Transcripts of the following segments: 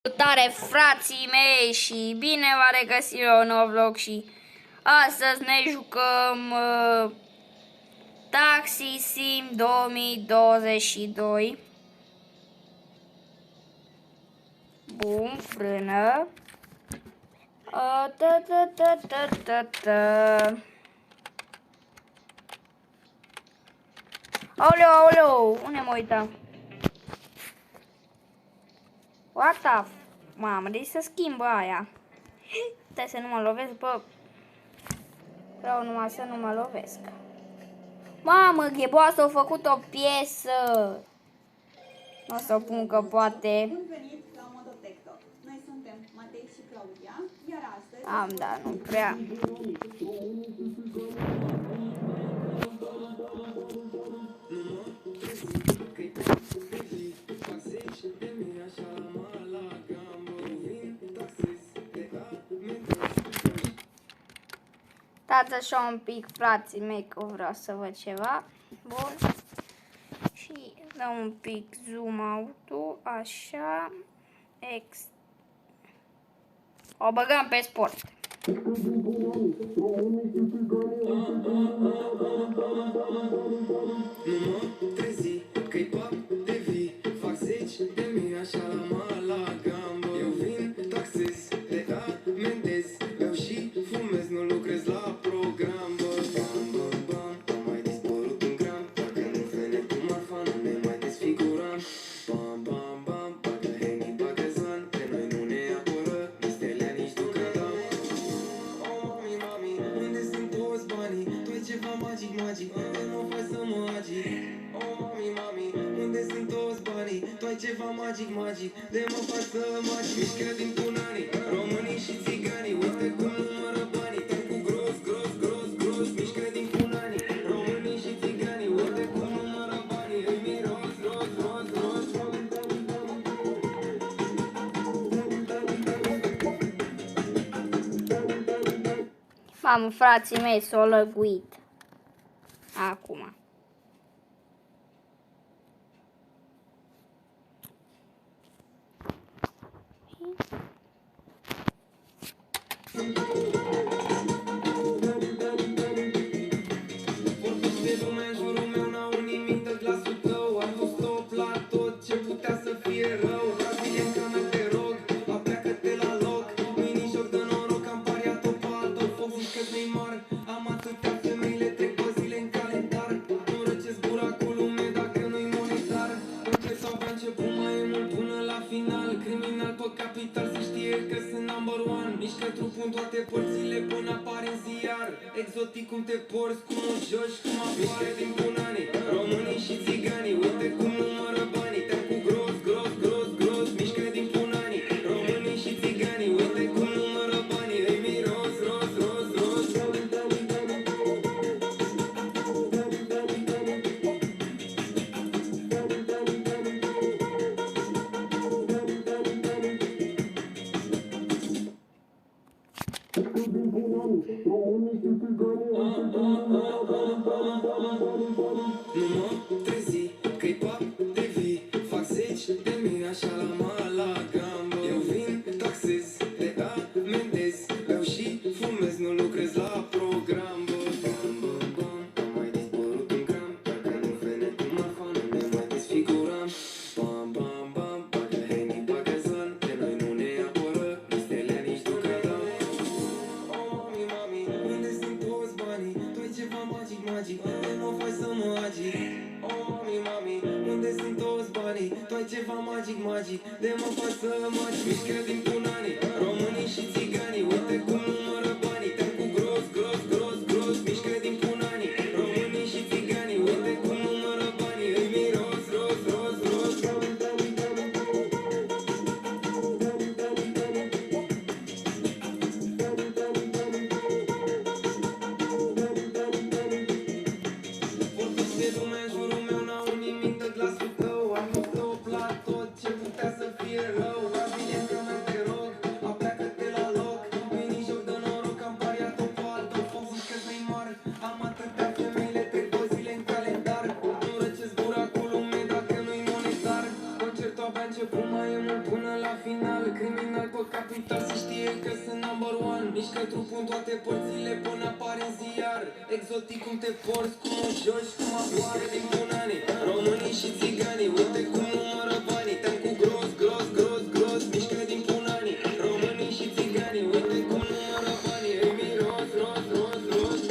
Salutare, frații mei, și bine v-am regăsit la un nou vlog. Și astăzi ne jucăm Taxi Sim 2022. Bun, frână. Aoleu, aoleu, unde mă uitam? What the Mamă, deci să schimbă aia. Stai să nu mă lovesc, bă. Vreau numai să nu mă lovesc. Mamă, gheboasă a făcut o piesă. Nu o să o pun că poate. Bun venit la Modotector. Noi suntem Matei și Claudia, iar astăzi... Am, da, nu prea. Stați așa un pic, frații mei, că vreau să văd ceva. Bun. Și dăm un pic zoom out, așa. O băgăm pe sport. Ceva magic, de mă fac să magic. Mișcă din punanii, românii și țiganii. Uite cum numără banii, tem cu gros. Mișcă din punanii, românii și țiganii. Uite cum numără banii, îi miros, ros. Mamă, frații mei, s-o lăguit. Acum. Toate părțile până apare în ziar. Exotic cum te porți, cum o joci, cum apare din punanii, românii și țiganii. Uite cum numără banii, tem cu gros. Mișcă din punanii, românii și țiganii. Uite cum numără banii, îi miros, ros. Nu mă trezi, că-i pap de vii. Fac 10 de mii, așa la Malagamba. Eu vin, taxez, te amendez, beau și fumez, nu lucrez la program. Bam, am mai dispărut un gram. Dacă nu vene cu marfa, nu ne mai desfiguram. Bam, bagă Henny, bagă Zan. De noi nu ne apără, nici stelea, nici ducădam. Mami, unde sunt toți banii? Tu ai ceva magic, de mă faci să mă agit. Mami, unde sunt toți banii? Tu ai ceva magic, de mă faci să mă agit. Mișcă din punanii, românii și țiganii. Uite cum numără banii, tem cu gros. Mișcă din punanii, românii și țiganii. Uite cum numără banii, îi miros, ros. Rău, la bine că mă te rog, apleacă-te la loc. Mini joc de noroc, am cânta se știe că sunt number one. Mișcă trupul în toate părțile până apare în ziar. Exotic cum te porți, cum o joci, cum apare din bunanii. Românii și țiganii, uite cum numără banii. Te-am cu gros, gros, gros, gros, mișcă din punanii. Românii și țiganii, uite cum numără banii. Îi miros, ros, ros, ros.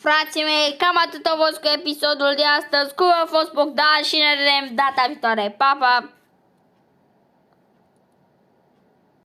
Frații mei, cam atât a fost cu episodul de astăzi. Cum a fost Bogdan și ne vedem data viitoare. Pa, pa!